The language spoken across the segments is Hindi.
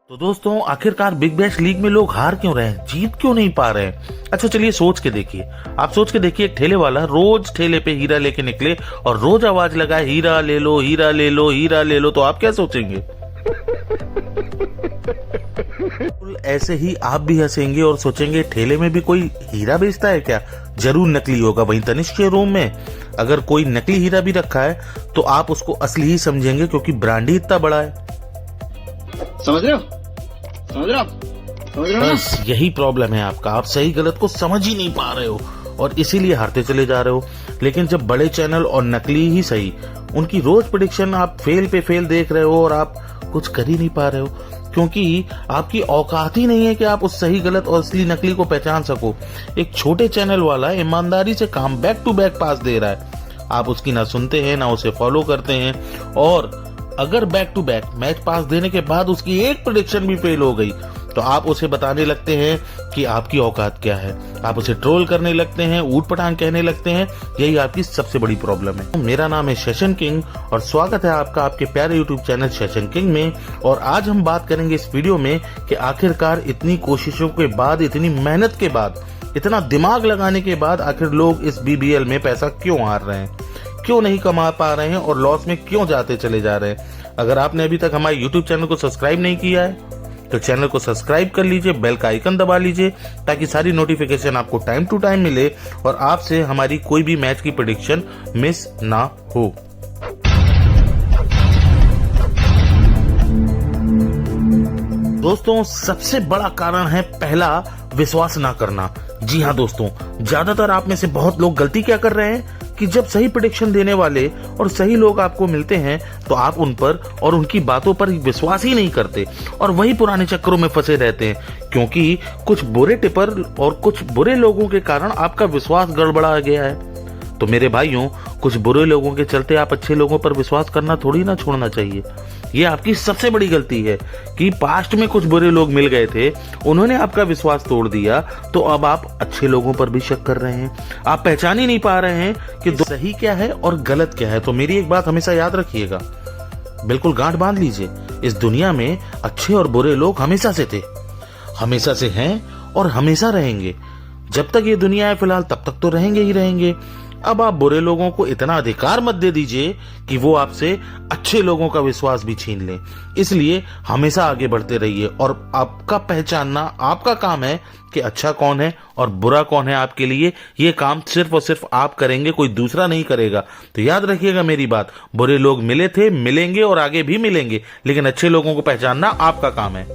तो दोस्तों आखिरकार बिग बैश लीग में लोग हार क्यों रहे हैं, जीत क्यों नहीं पा रहे हैं। अच्छा चलिए सोच के देखिए, आप सोच के देखिए, एक ठेले वाला रोज ठेले पे हीरा लेके निकले और रोज आवाज लगाए हीरा ले लो हीरा ले लो हीरा ले लो, तो आप क्या सोचेंगे? ऐसे ही आप भी हंसेंगे और सोचेंगे ठेले में भी कोई हीरा बेचता है क्या, जरूर नकली होगा। वहीं तनिष्क के रूम में अगर कोई नकली हीरा भी रखा है तो आप उसको असली ही समझेंगे, क्योंकि ब्रांड ही इतना बड़ा है। समझ रहे हो बस यही प्रॉब्लम है आपका, आप सही गलत को समझ ही नहीं पा रहे हो और इसीलिए हारते चले जा रहे हो। लेकिन जब बड़े चैनल और नकली ही सही, उनकी रोज प्रेडिक्शन आप फेल पे फेल देख रहे हो और आप कुछ कर ही नहीं पा रहे हो, क्योंकि आपकी औकात ही नहीं है कि आप उस सही गलत और असली नकली को पहचान सको। एक छोटे चैनल वाला ईमानदारी से काम बैक टू बैक पास दे रहा है, आप उसकी ना सुनते हैं ना उसे फॉलो करते हैं, और अगर back to back match pass देने के बाद उसकी एक प्रेडिक्शन भी फेल हो गई तो आप उसे बताने लगते हैं कि आपकी औकात क्या है, आप उसे ट्रोल करने लगते हैं, ऊट पटांग कहने लगते हैं। यही आपकी सबसे बड़ी प्रॉब्लम है। मेरा नाम है सेशन किंग और स्वागत है आपका आपके प्यारे यूट्यूब चैनल सेशन किंग में। और आज हम बात करेंगे इस वीडियो में कि आखिरकार इतनी कोशिशों के बाद, इतनी मेहनत के बाद, इतना दिमाग लगाने के बाद आखिर लोग इस BBL में पैसा क्यों हार रहे हैं, क्यों नहीं कमा पा रहे हैं और लॉस में क्यों जाते चले जा रहे हैं। अगर आपने अभी तक हमारे YouTube चैनल को सब्सक्राइब नहीं किया है तो चैनल को सब्सक्राइब कर लीजिए, बेल का आइकन दबा लीजिए ताकि सारी नोटिफिकेशन आपको टाइम टू टाइम मिले और आपसे हमारी कोई भी मैच की प्रेडिक्शन मिस ना हो। दोस्तों सबसे बड़ा कारण है पहला, विश्वास ना करना। जी हाँ दोस्तों, ज्यादातर आप में से बहुत लोग गलती क्या कर रहे हैं कि जब सही प्रेडिक्शन देने वाले और सही लोग आपको मिलते हैं तो आप उन पर और उनकी बातों पर विश्वास ही नहीं करते और वही पुराने चक्करों में फंसे रहते हैं, क्योंकि कुछ बुरे टिपर और कुछ बुरे लोगों के कारण आपका विश्वास गड़बड़ा गया है। तो मेरे भाइयों, कुछ बुरे लोगों के चलते आप अच्छे लोगों पर विश्वास करना थोड़ी ना छोड़ना चाहिए। ये आपकी सबसे बड़ी गलती है कि पास्ट में कुछ बुरे लोग मिल गए थे, उन्होंने आपका विश्वास तोड़ दिया, तो अब आप अच्छे लोगों पर भी शक कर रहे हैं। आप पहचान ही नहीं पा रहे हैं कि सही क्या है और गलत क्या है। तो मेरी एक बात हमेशा याद रखिएगा, बिल्कुल गांठ बांध लीजिए, इस दुनिया में अच्छे और बुरे लोग हमेशा से थे, हमेशा से हैं और हमेशा रहेंगे। जब तक ये दुनिया है फिलहाल तब तक तो रहेंगे ही रहेंगे। अब आप बुरे लोगों को इतना अधिकार मत दे दीजिए कि वो आपसे अच्छे लोगों का विश्वास भी छीन लें। इसलिए हमेशा आगे बढ़ते रहिए और आपका पहचानना आपका काम है कि अच्छा कौन है और बुरा कौन है आपके लिए। ये काम सिर्फ और सिर्फ आप करेंगे, कोई दूसरा नहीं करेगा। तो याद रखिएगा मेरी बात, बुरे लोग मिले थे, मिलेंगे और आगे भी मिलेंगे, लेकिन अच्छे लोगों को पहचानना आपका काम है।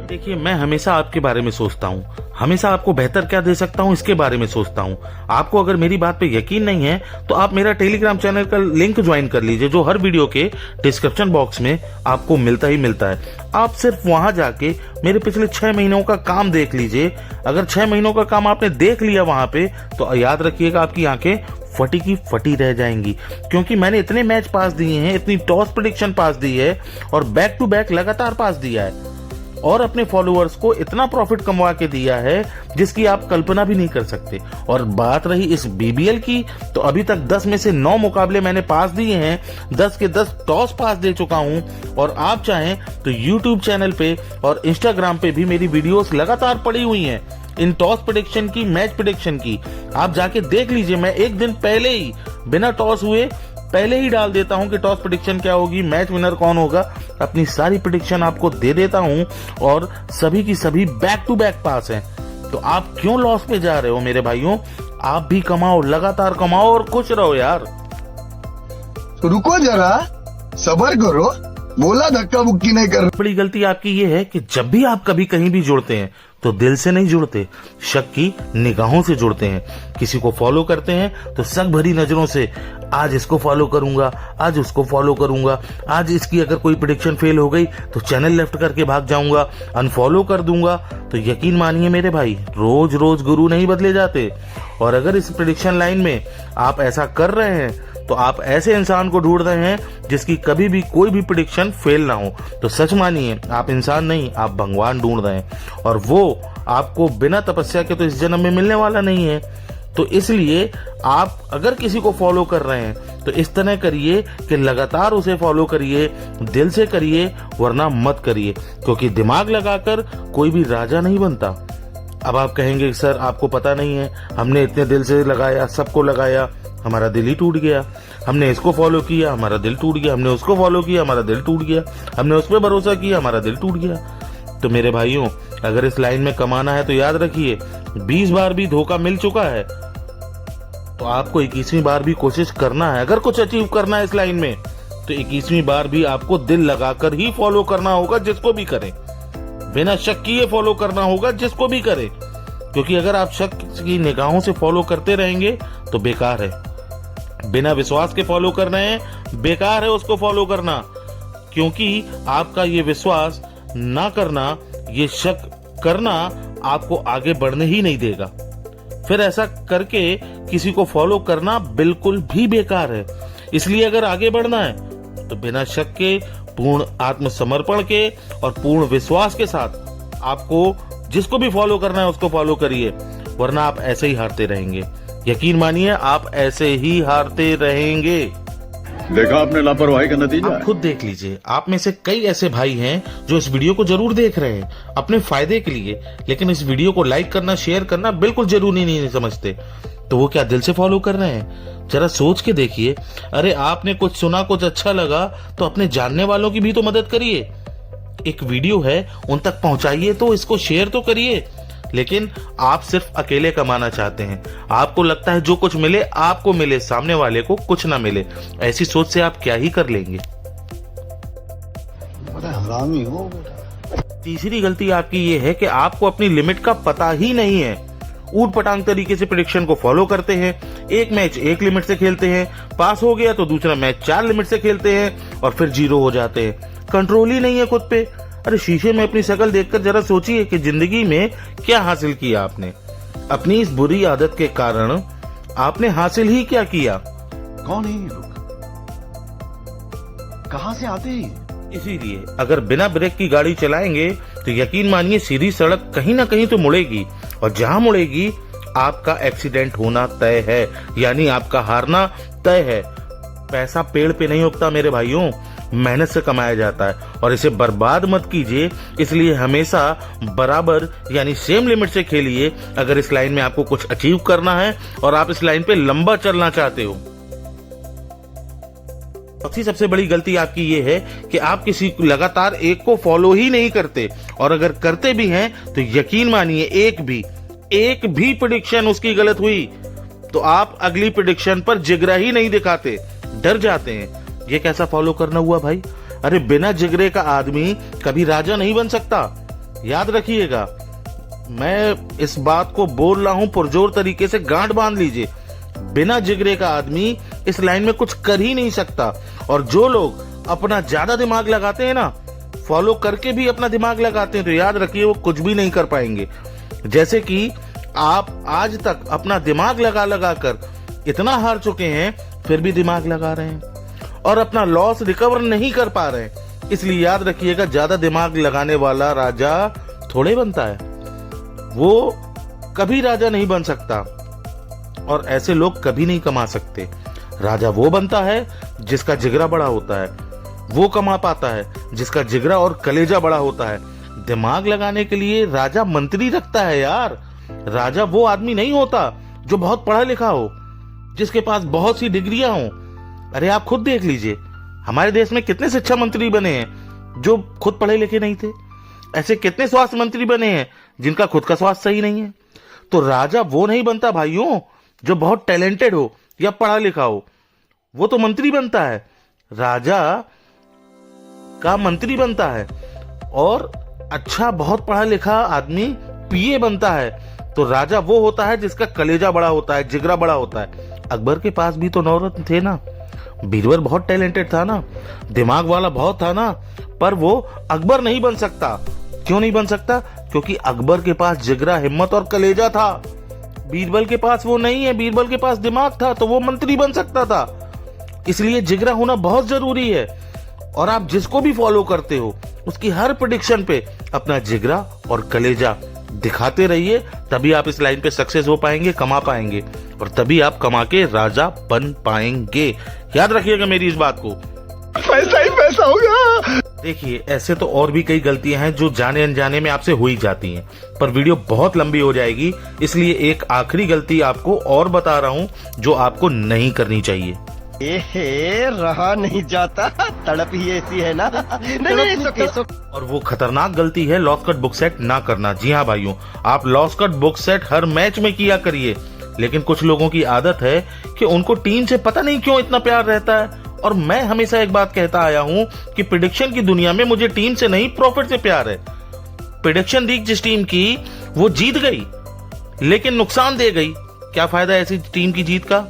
देखिए, मैं हमेशा आपके बारे में सोचता हूँ, हमेशा आपको बेहतर क्या दे सकता हूँ इसके बारे में सोचता हूँ। आपको अगर मेरी बात पे यकीन नहीं है तो आप मेरा टेलीग्राम चैनल का लिंक ज्वाइन कर लीजिए, जो हर वीडियो के डिस्क्रिप्शन बॉक्स में आपको मिलता ही मिलता है। आप सिर्फ वहां जाके मेरे पिछले 6 महीनों का काम देख लीजिए। अगर 6 महीनों का काम आपने देख लिया वहां पे, तो याद रखिएगा आपकी आंखें फटी की फटी रह जाएंगी, क्योंकि मैंने इतने मैच पास दिए हैं, इतनी टॉस प्रेडिक्शन पास दी है और बैक टू बैक लगातार पास दिया है और अपने फॉलोअर्स को इतना प्रॉफिट कमवा के दिया है जिसकी आप कल्पना भी नहीं कर सकते। और बात रही इस BBL की, तो अभी तक 10 में से 9 मुकाबले मैंने पास दिए हैं, 10 के 10 टॉस पास दे चुका हूं। और आप चाहें तो YouTube चैनल पे और Instagram पे भी मेरी वीडियोस लगातार पड़ी हुई हैं इन टॉस प्रेडिक्शन की, मैच प्रेडिक्शन की। आप जाके देख लीजिए, मैं एक दिन पहले ही बिना टॉस हुए पहले ही डाल देता हूं कि टॉस प्रेडिक्शन क्या होगी, मैच विनर कौन होगा, अपनी सारी प्रेडिक्शन आपको दे देता हूं और सभी की सभी बैक टू बैक पास हैं। तो आप क्यों लॉस पे जा रहे हो मेरे भाइयों? आप भी कमाओ, लगातार कमाओ और खुश रहो यार। रुको जरा, सब्र करो, बोला धक्का मुक्की नहीं कर। बड़ी गलती आपकी ये है कि जब भी आप कभी कहीं भी जुड़ते हैं तो दिल से नहीं जुड़ते, शक की निगाहों से जुड़ते हैं। किसी को फॉलो करते हैं तो शक भरी नजरों से, आज इसको फॉलो करूंगा, आज उसको फॉलो करूंगा, आज इसकी अगर कोई प्रेडिक्शन फेल हो गई तो चैनल लेफ्ट करके भाग जाऊंगा, अनफॉलो कर दूंगा। तो यकीन मानिए मेरे भाई, रोज रोज गुरु नहीं बदले जाते। और अगर इस प्रेडिक्शन लाइन में आप ऐसा कर रहे हैं तो आप ऐसे इंसान को ढूंढ रहे हैं जिसकी कभी भी कोई भी प्रेडिक्शन फेल ना हो। तो सच मानिए, आप इंसान नहीं, आप भगवान ढूंढ रहे हैं और वो आपको बिना तपस्या के तो इस जन्म में मिलने वाला नहीं है। तो इसलिए आप अगर किसी को फॉलो कर रहे हैं तो इस तरह करिए कि लगातार उसे फॉलो करिए, दिल से करिए, वरना मत करिए, क्योंकि दिमाग लगाकर कोई भी राजा नहीं बनता। अब आप कहेंगे सर आपको पता नहीं है, हमने इतने दिल से लगाया, सबको लगाया, हमारा दिल ही टूट गया। हमने इसको फॉलो किया, हमारा दिल टूट गया। हमने उसको फॉलो किया, हमारा दिल टूट गया। हमने उस पर भरोसा किया, हमारा दिल टूट गया। तो मेरे भाइयों, अगर इस लाइन में कमाना है तो याद रखिए 20 बार भी धोखा मिल चुका है तो आपको 21वीं बार भी कोशिश करना है। अगर कुछ अचीव करना है इस लाइन में तो 21वीं बार भी आपको दिल लगाकर ही फॉलो करना होगा, जिसको भी करें। बिना शक किए फॉलो करना होगा, जिसको भी करें, क्योंकि अगर आप शक की निगाहों से फॉलो करते रहेंगे तो बेकार है। बिना विश्वास के फॉलो कर रहे हैं, बेकार है उसको फॉलो करना, क्योंकि आपका ये विश्वास ना करना, ये शक करना आपको आगे बढ़ने ही नहीं देगा। फिर ऐसा करके किसी को फॉलो करना बिल्कुल भी बेकार है। इसलिए अगर आगे बढ़ना है तो बिना शक के, पूर्ण आत्मसमर्पण के और पूर्ण विश्वास के साथ आपको जिसको भी फॉलो करना है उसको फॉलो करिए, वरना आप ऐसे ही हारते रहेंगे। यकीन मानिए आप ऐसे ही हारते रहेंगे। देखा आपने लापरवाही का नतीजा। आप खुद देख लीजिए, आप में से कई ऐसे भाई हैं जो इस वीडियो को जरूर देख रहे हैं अपने फायदे के लिए, लेकिन इस वीडियो को लाइक करना, शेयर करना बिल्कुल जरूरी नहीं समझते। तो वो क्या दिल से फॉलो कर रहे हैं? जरा सोच के देखिए। अरे आपने कुछ सुना, कुछ अच्छा लगा तो अपने जानने वालों की भी तो मदद करिए। एक वीडियो है उन तक पहुंचाइए, तो इसको शेयर तो करिए। लेकिन आप सिर्फ अकेले कमाना चाहते हैं, आपको लगता है जो कुछ मिले आपको मिले, सामने वाले को कुछ ना मिले। ऐसी सोच से आप क्या ही कर लेंगे। बड़ा हरामी हो। तीसरी गलती आपकी ये है कि आपको अपनी लिमिट का पता ही नहीं है। ऊट पटांग तरीके से प्रेडिक्शन को फॉलो करते हैं। एक मैच 1 लिमिट से खेलते हैं, पास हो गया तो दूसरा मैच 4 लिमिट से खेलते हैं और फिर 0 हो जाते हैं। कंट्रोल ही नहीं है खुद पे। अरे शीशे में अपनी शक्ल देखकर जरा सोचिए कि जिंदगी में क्या हासिल किया आपने। अपनी इस बुरी आदत के कारण आपने हासिल ही क्या किया? कौन है ये लोग? कहां से आते हैं? इसीलिए अगर बिना ब्रेक की गाड़ी चलाएंगे तो यकीन मानिए सीधी सड़क कहीं ना कहीं तो मुड़ेगी, और जहां मुड़ेगी आपका एक्सीडेंट होना तय है, यानी आपका हारना तय है। पैसा पेड़ पे नहीं उगता मेरे भाइयों, मेहनत से कमाया जाता है, और इसे बर्बाद मत कीजिए। इसलिए हमेशा बराबर यानी सेम लिमिट से खेलिए अगर इस लाइन में आपको कुछ अचीव करना है और आप इस लाइन पे लंबा चलना चाहते हो। चौथी सबसे बड़ी गलती आपकी ये है कि आप किसी लगातार एक को फॉलो ही नहीं करते, और अगर करते भी हैं तो यकीन मानिए एक भी प्रेडिक्शन उसकी गलत हुई तो आप अगली प्रेडिक्शन पर जिगरा ही नहीं दिखाते, डर जाते हैं। ये कैसा फॉलो करना हुआ भाई? अरे बिना जिगरे का आदमी कभी राजा नहीं बन सकता, याद रखिएगा। मैं इस बात को बोल रहा हूं पुरजोर तरीके से, गांठ बांध लीजिए। बिना जिगरे का आदमी इस लाइन में कुछ कर ही नहीं सकता। और जो लोग अपना ज्यादा दिमाग लगाते हैं ना, फॉलो करके भी अपना दिमाग लगाते हैं, तो याद रखिए वो कुछ भी नहीं कर पाएंगे। जैसे कि आप आज तक अपना दिमाग लगा कर इतना हार चुके हैं, फिर भी दिमाग लगा रहे हैं और अपना लॉस रिकवर नहीं कर पा रहे हैं। इसलिए याद रखिएगा, ज्यादा दिमाग लगाने वाला राजा थोड़े बनता है, वो कभी राजा नहीं बन सकता, और ऐसे लोग कभी नहीं कमा सकते। राजा वो बनता है जिसका जिगरा बड़ा होता है, वो कमा पाता है जिसका जिगरा और कलेजा बड़ा होता है। दिमाग लगाने के लिए राजा मंत्री रखता है यार। राजा वो आदमी नहीं होता जो बहुत पढ़ा लिखा हो, जिसके पास बहुत सी डिग्रियां हो। अरे आप खुद देख लीजिए, हमारे देश में कितने शिक्षा मंत्री बने हैं जो खुद पढ़े लिखे नहीं थे। ऐसे कितने स्वास्थ्य मंत्री बने हैं जिनका खुद का स्वास्थ्य सही नहीं है। तो राजा वो नहीं बनता भाइयों जो बहुत टैलेंटेड हो या पढ़ा लिखा हो, वो तो मंत्री बनता है। राजा का मंत्री बनता है, और अच्छा बहुत पढ़ा लिखा आदमी पीए बनता है। तो राजा वो होता है जिसका कलेजा बड़ा होता है, जिगरा बड़ा होता है। अकबर के पास भी तो 9 रत्न थे ना। बीरबल बहुत टैलेंटेड था ना, दिमाग वाला बहुत था ना, पर वो अकबर नहीं बन सकता। क्यों नहीं बन सकता? क्योंकि अकबर के पास जिगरा, हिम्मत और कलेजा था। बीरबल के पास वो नहीं है। बीरबल के पास दिमाग था तो वो मंत्री बन सकता था। इसलिए जिगरा होना बहुत जरूरी है। और आप जिसको भी फॉलो करते हो उसकी हर प्रेडिक्शन पे अपना जिगरा और कलेजा दिखाते रहिए, तभी आप इस लाइन पे सक्सेस हो पाएंगे, कमा पाएंगे, और तभी आप कमा के राजा बन पाएंगे। याद रखिएगा मेरी इस बात को। पैसा ही पैसा होगा। देखिए, ऐसे तो और भी कई गलतियां हैं जो जाने अनजाने में आपसे हो ही जाती हैं, पर वीडियो बहुत लंबी हो जाएगी, इसलिए एक आखिरी गलती आपको और बता रहा हूं जो आपको नहीं करनी चाहिए। रहा नहीं जाता, तड़प ही ऐसी है ना। नहीं, और वो खतरनाक गलती है लॉस कट बुक सेट ना करना। जी हाँ भाइयों, आप लॉस कट बुक सेट हर मैच में किया करिए, लेकिन कुछ लोगों की आदत है कि उनको टीम से पता नहीं क्यों इतना प्यार रहता है। और मैं हमेशा एक बात कहता आया हूं कि प्रेडिक्शन की दुनिया में मुझे टीम से नहीं, प्रॉफिट से प्यार है। प्रेडिक्शन दी जिस टीम की, वो जीत गई लेकिन नुकसान दे गई, क्या फायदा ऐसी टीम की जीत का।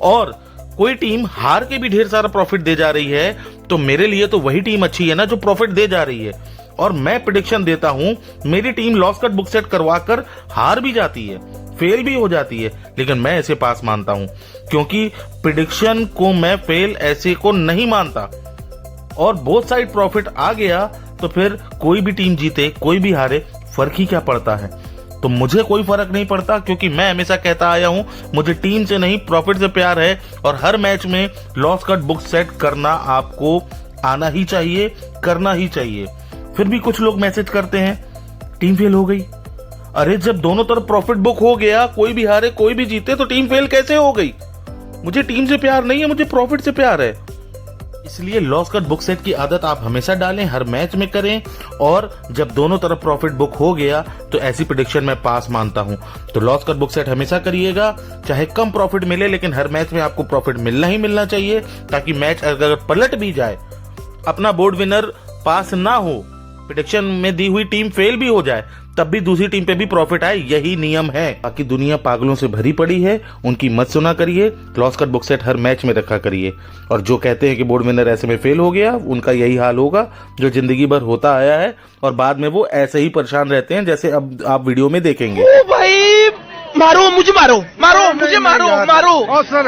और कोई टीम हार के भी ढेर सारा प्रॉफिट दे जा रही है, तो मेरे लिए तो वही टीम अच्छी है ना जो प्रॉफिट दे जा रही है। और मैं प्रेडिक्शन देता हूं, मेरी team loss cut book set करवाकर हार भी जाती है, फेल भी हो जाती है, लेकिन मैं ऐसे पास मानता हूं, क्योंकि प्रेडिक्शन को मैं फेल ऐसे को नहीं मानता। और बोथ साइड प्रॉफिट आ गया तो फिर कोई भी टीम जीते कोई भी हारे, फर्क ही क्या पड़ता है। तो मुझे कोई फर्क नहीं पड़ता, क्योंकि मैं हमेशा कहता आया हूं मुझे टीम से नहीं प्रॉफिट से प्यार है। और हर मैच में लॉस कट बुक सेट करना आपको आना ही चाहिए, करना ही चाहिए। फिर भी कुछ लोग मैसेज करते हैं टीम फेल हो गई। अरे जब दोनों तरफ प्रॉफिट बुक हो गया, कोई भी हारे कोई भी जीते, तो टीम फेल कैसे हो गई। मुझे टीम से प्यार नहीं है, मुझे प्रॉफिट से प्यार है। इसलिए लॉस कट बुक सेट की आदत आप हमेशा डालें, हर मैच में करें। और जब दोनों तरफ प्रॉफिट बुक हो गया तो ऐसी प्रेडिक्शन मैं पास मानता हूं। तो लॉस कट बुक सेट हमेशा करिएगा, चाहे कम प्रॉफिट मिले, लेकिन हर मैच में आपको प्रॉफिट मिलना ही मिलना चाहिए, ताकि मैच अगर पलट भी जाए, अपना बोर्ड विनर पास ना हो, प्रेडिक्शन में दी हुई टीम फेल भी हो जाए, तब भी दूसरी टीम पे भी प्रॉफिट आए, यही नियम है। बाकी दुनिया पागलों से भरी पड़ी है, उनकी मत सुना करिए। लॉस कट बुक सेट हर मैच में रखा करिए। और जो कहते हैं कि बोर्ड विनर ऐसे में फेल हो गया, उनका यही हाल होगा जो जिंदगी भर होता आया है, और बाद में वो ऐसे ही परेशान रहते हैं जैसे अब आप वीडियो में देखेंगे। ओ भाई, मारो मुझे, मारो मुझे, मारो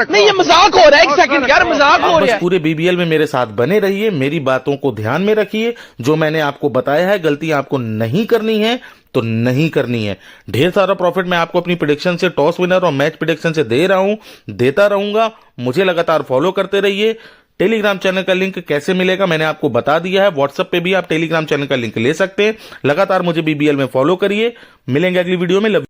नहीं, ये मजाक हो रहा है। एक सेकंड यार, मजाक हो रहा है। पूरे बीबीएल में मेरे साथ बने रहिए, मेरी बातों को ध्यान में रखिए। जो मैंने आपको बताया है, गलतियां आपको नहीं करनी है तो नहीं करनी है। ढेर सारा प्रॉफिट मैं आपको अपनी प्रेडिक्शन से, टॉस विनर और मैच प्रेडिक्शन से दे रहा हूं, देता रहूंगा। मुझे लगातार फॉलो करते रहिए। टेलीग्राम चैनल का लिंक कैसे मिलेगा मैंने आपको बता दिया है। व्हाट्सएप पे भी आप टेलीग्राम चैनल का लिंक ले सकते हैं। लगातार मुझे बीबीएल में फॉलो करिए। मिलेंगे अगली वीडियो में।